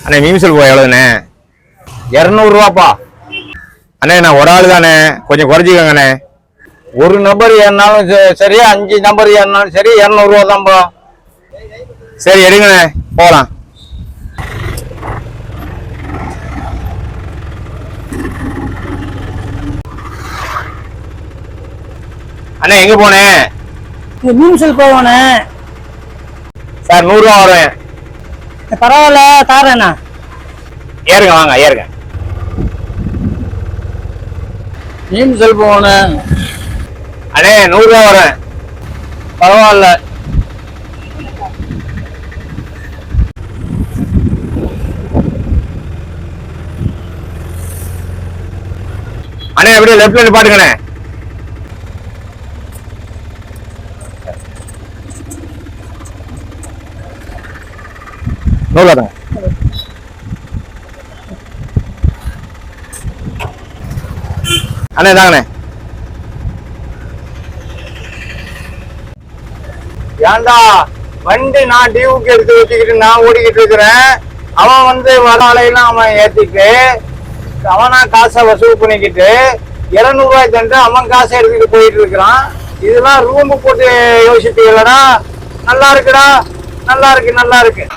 அண்ணே மீம்சல் போய் எவ்வளோண்ணே? 200 ரூபாப்பா. அண்ணே நான் ஒரு ஆள் தானே, கொஞ்சம் குறைச்சிக்கோங்கண்ணே. ஒரு நபர் ஏறினாலும் சரி, 5 நபர் ஏறினாலும் சரி, 200 ரூபா தான்ப்பா. சரி எடுங்கண்ணே, போகலாம். அண்ணே எங்க போனேன்? மீம்சல் போவானே சார் 100 ரூபா வருவேன். பரவாயில்ல தாரேண்ணா. ஏறுங்க வாங்க ஏறுங்க. மீம்சல் போவானே. அண்ணே 100 ரூபா வரேன். பரவாயில்ல. அண்ணே அப்படியே லெஃப்ட்ல பாட்டுக்கண்ணே. நூறுவாங்க. அண்ணே தாங்கண்ணே. ஏண்டா வண்டி நான் டியூக்கு எடுத்து வச்சுக்கிட்டு நான் ஓடிக்கிட்டு இருக்கிறேன். அவன் வந்து வர ஆலையெல்லாம் அவன் ஏத்திட்டு அவனா காசை வசூல் பண்ணிக்கிட்டு 200 ரூபாய் தந்து அவன் காசை எடுத்துக்கிட்டு போயிட்டு இருக்கிறான். இதெல்லாம் ரூம் போட்டு யோசிப்பீங்களடா? நல்லா இருக்குடா, நல்லா இருக்கு, நல்லா இருக்கு.